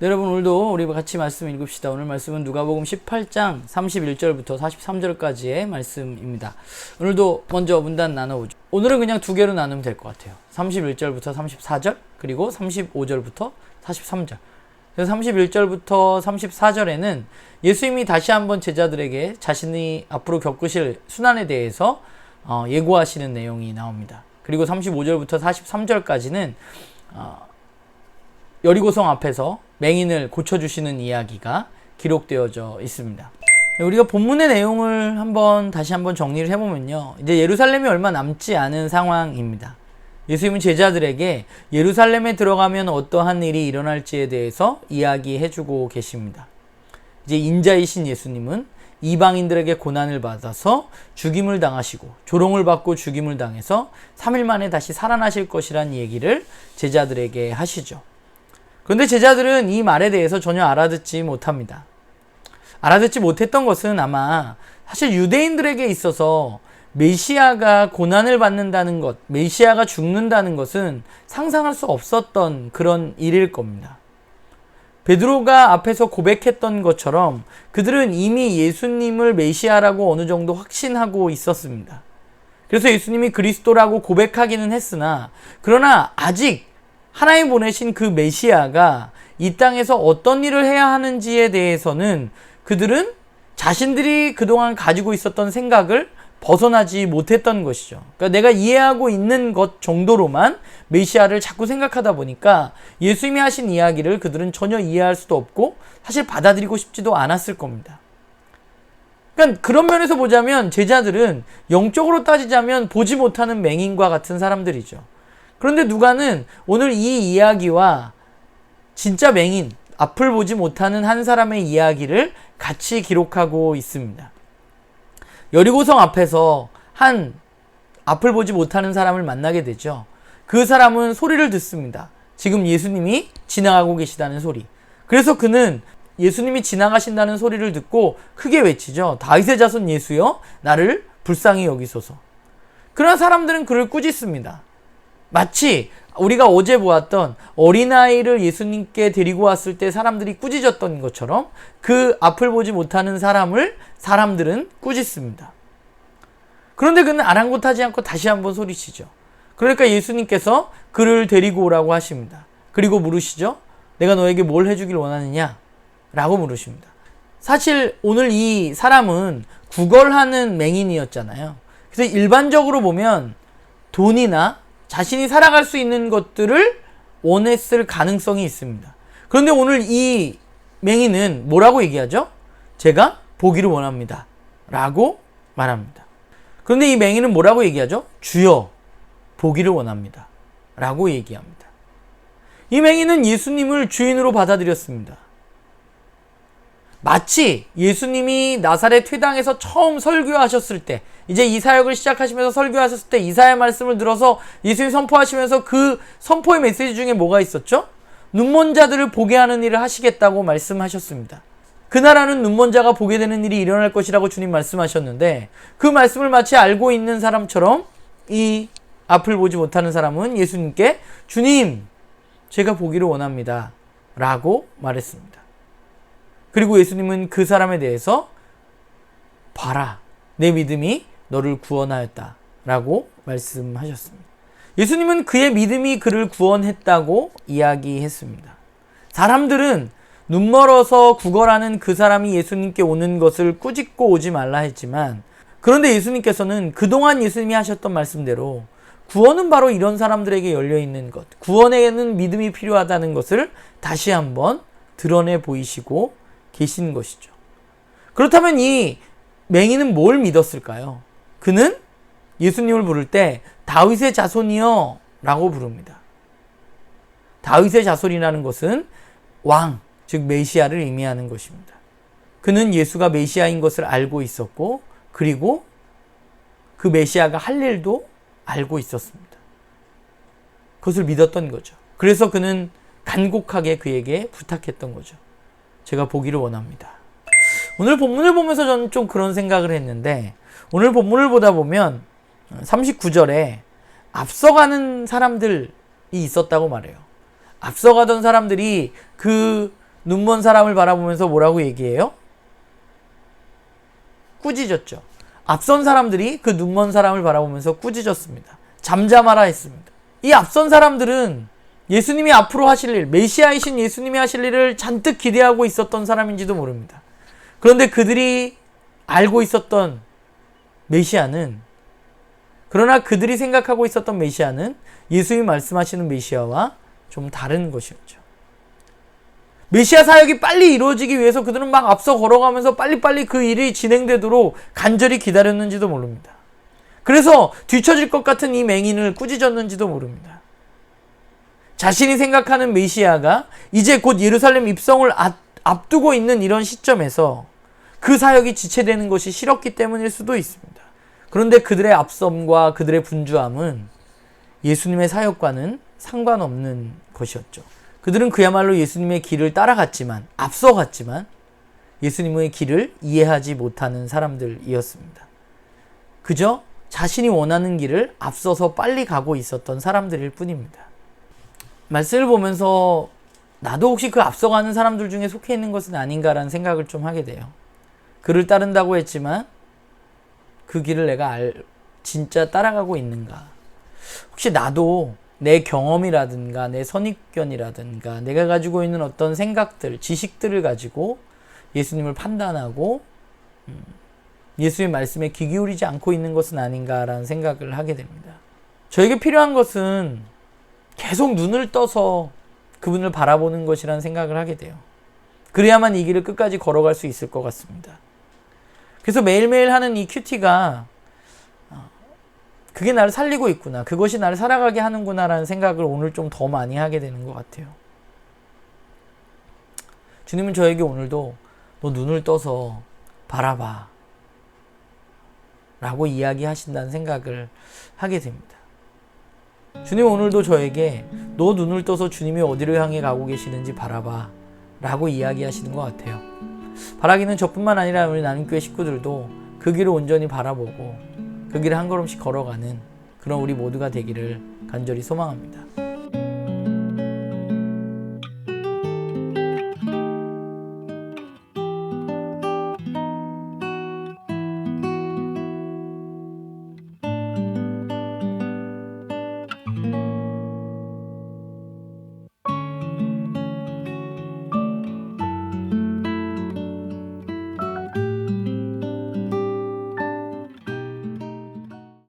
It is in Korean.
네, 여러분 오늘도 우리 같이 말씀 읽읍시다. 오늘 말씀은 누가복음 18장 31절부터 43절까지의 말씀입니다. 오늘도 먼저 문단 나눠보죠. 오늘은 그냥 두 개로 나누면 될 것 같아요. 31절부터 34절 그리고 35절부터 43절. 그래서 31절부터 34절에는 예수님이 다시 한번 제자들에게 자신이 앞으로 겪으실 순환에 대해서 예고하시는 내용이 나옵니다. 그리고 35절부터 43절까지는 여리고성 앞에서 맹인을 고쳐주시는 이야기가 기록되어져 있습니다. 우리가 본문의 내용을 다시 한번 정리를 해보면요. 이제 예루살렘이 얼마 남지 않은 상황입니다. 예수님은 제자들에게 예루살렘에 들어가면 어떠한 일이 일어날지에 대해서 이야기해주고 계십니다. 이제 인자이신 예수님은 이방인들에게 고난을 받아서 죽임을 당하시고 조롱을 받고 죽임을 당해서 3일 만에 다시 살아나실 것이란 얘기를 제자들에게 하시죠. 그런데 제자들은 이 말에 대해서 전혀 알아듣지 못합니다. 알아듣지 못했던 것은 아마 사실 유대인들에게 있어서 메시아가 고난을 받는다는 것, 메시아가 죽는다는 것은 상상할 수 없었던 그런 일일 겁니다. 베드로가 앞에서 고백했던 것처럼 그들은 이미 예수님을 메시아라고 어느 정도 확신하고 있었습니다. 그래서 예수님이 그리스도라고 고백하기는 했으나 그러나 아직 하나님 보내신 그 메시아가 이 땅에서 어떤 일을 해야 하는지에 대해서는 그들은 자신들이 그동안 가지고 있었던 생각을 벗어나지 못했던 것이죠. 그러니까 내가 이해하고 있는 것 정도로만 메시아를 자꾸 생각하다 보니까 예수님이 하신 이야기를 그들은 전혀 이해할 수도 없고 사실 받아들이고 싶지도 않았을 겁니다. 그러니까 그런 면에서 보자면 제자들은 영적으로 따지자면 보지 못하는 맹인과 같은 사람들이죠. 그런데 누가는 오늘 이 이야기와 진짜 맹인, 앞을 보지 못하는 한 사람의 이야기를 같이 기록하고 있습니다. 여리고성 앞에서 한 앞을 보지 못하는 사람을 만나게 되죠. 그 사람은 소리를 듣습니다. 지금 예수님이 지나가고 계시다는 소리. 그래서 그는 예수님이 지나가신다는 소리를 듣고 크게 외치죠. 다윗의 자손 예수여, 나를 불쌍히 여기소서. 그러나 사람들은 그를 꾸짖습니다. 마치 우리가 어제 보았던 어린아이를 예수님께 데리고 왔을 때 사람들이 꾸짖었던 것처럼 그 앞을 보지 못하는 사람을 사람들은 꾸짖습니다. 그런데 그는 아랑곳하지 않고 다시 한번 소리치죠. 그러니까 예수님께서 그를 데리고 오라고 하십니다. 그리고 물으시죠. 내가 너에게 뭘 해주길 원하느냐? 라고 물으십니다. 사실 오늘 이 사람은 구걸하는 맹인이었잖아요. 그래서 일반적으로 보면 돈이나 자신이 살아갈 수 있는 것들을 원했을 가능성이 있습니다. 그런데 오늘 이 맹인은 뭐라고 얘기하죠? 제가 보기를 원합니다. 라고 말합니다. 그런데 이 맹인은 뭐라고 얘기하죠? 주여, 보기를 원합니다 라고 얘기합니다. 이 맹인은 예수님을 주인으로 받아들였습니다. 마치 예수님이 나사렛 회당에서 처음 설교하셨을 때, 이제 이 사역을 시작하시면서 설교하셨을 때 이사야 말씀을 들어서 예수님 선포하시면서 그 선포의 메시지 중에 뭐가 있었죠? 눈먼 자들을 보게 하는 일을 하시겠다고 말씀하셨습니다. 그 나라는 눈먼 자가 보게 되는 일이 일어날 것이라고 주님 말씀하셨는데, 그 말씀을 마치 알고 있는 사람처럼 이 앞을 보지 못하는 사람은 예수님께 주님, 제가 보기를 원합니다 라고 말했습니다. 그리고 예수님은 그 사람에 대해서 봐라, 내 믿음이 너를 구원하였다 라고 말씀하셨습니다. 예수님은 그의 믿음이 그를 구원했다고 이야기했습니다. 사람들은 눈멀어서 구걸하는 그 사람이 예수님께 오는 것을 꾸짖고 오지 말라 했지만, 그런데 예수님께서는 그동안 예수님이 하셨던 말씀대로 구원은 바로 이런 사람들에게 열려있는 것, 구원에는 믿음이 필요하다는 것을 다시 한번 드러내 보이시고 계신 것이죠. 그렇다면 이 맹인은 뭘 믿었을까요? 그는 예수님을 부를 때 다윗의 자손이여 라고 부릅니다. 다윗의 자손이라는 것은 왕, 즉 메시아를 의미하는 것입니다. 그는 예수가 메시아인 것을 알고 있었고, 그리고 그 메시아가 할 일도 알고 있었습니다. 그것을 믿었던 거죠. 그래서 그는 간곡하게 그에게 부탁했던 거죠. 제가 보기를 원합니다. 오늘 본문을 보면서 저는 좀 그런 생각을 했는데, 오늘 본문을 보다 보면 39절에 앞서가는 사람들이 있었다고 말해요. 앞서가던 사람들이 그 눈먼 사람을 바라보면서 뭐라고 얘기해요? 꾸짖었죠. 앞선 사람들이 그 눈먼 사람을 바라보면서 꾸짖었습니다. 잠잠하라 했습니다. 이 앞선 사람들은 예수님이 앞으로 하실 일, 메시아이신 예수님이 하실 일을 잔뜩 기대하고 있었던 사람인지도 모릅니다. 그런데 그들이 알고 있었던 메시아는, 그러나 그들이 생각하고 있었던 메시아는 예수님이 말씀하시는 메시아와 좀 다른 것이었죠. 메시아 사역이 빨리 이루어지기 위해서 그들은 막 앞서 걸어가면서 빨리빨리 그 일이 진행되도록 간절히 기다렸는지도 모릅니다. 그래서 뒤처질 것 같은 이 맹인을 꾸짖었는지도 모릅니다. 자신이 생각하는 메시아가 이제 곧 예루살렘 입성을 앞두고 있는 이런 시점에서 그 사역이 지체되는 것이 싫었기 때문일 수도 있습니다. 그런데 그들의 앞섬과 그들의 분주함은 예수님의 사역과는 상관없는 것이었죠. 그들은 그야말로 예수님의 길을 따라갔지만, 앞서갔지만 예수님의 길을 이해하지 못하는 사람들이었습니다. 그저 자신이 원하는 길을 앞서서 빨리 가고 있었던 사람들일 뿐입니다. 말씀을 보면서 나도 혹시 그 앞서가는 사람들 중에 속해 있는 것은 아닌가라는 생각을 좀 하게 돼요. 그를 따른다고 했지만 그 길을 내가 진짜 따라가고 있는가? 혹시 나도 내 경험이라든가 내 선입견이라든가 내가 가지고 있는 어떤 생각들, 지식들을 가지고 예수님을 판단하고 예수의 말씀에 귀 기울이지 않고 있는 것은 아닌가라는 생각을 하게 됩니다. 저에게 필요한 것은 계속 눈을 떠서 그분을 바라보는 것이라는 생각을 하게 돼요. 그래야만 이 길을 끝까지 걸어갈 수 있을 것 같습니다. 그래서 매일매일 하는 이 큐티가 그게 나를 살리고 있구나, 그것이 나를 살아가게 하는구나 라는 생각을 오늘 좀 더 많이 하게 되는 것 같아요. 주님은 저에게 오늘도 너 눈을 떠서 바라봐 라고 이야기하신다는 생각을 하게 됩니다. 주님은 오늘도 저에게 너 눈을 떠서 주님이 어디로 향해 가고 계시는지 바라봐 라고 이야기하시는 것 같아요. 바라기는 저뿐만 아니라 우리 나눔교회 식구들도 그 길을 온전히 바라보고 그 길을 한 걸음씩 걸어가는 그런 우리 모두가 되기를 간절히 소망합니다.